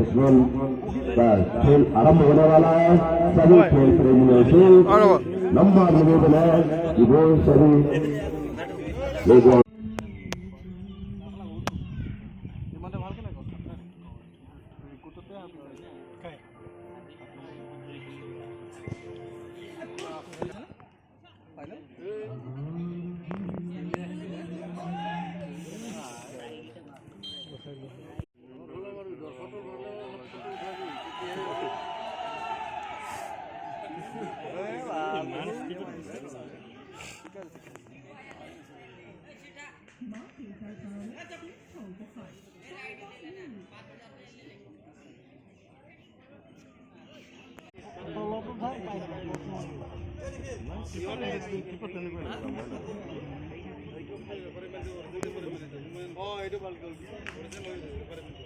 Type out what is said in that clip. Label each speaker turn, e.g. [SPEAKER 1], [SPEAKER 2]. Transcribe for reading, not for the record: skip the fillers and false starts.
[SPEAKER 1] दुश्मन का खेल आरंभ होने वाला है। सभी खेल प्रेमियों से लंबा निवेदन है कि वो सभी लोगों
[SPEAKER 2] Oh, itu balik.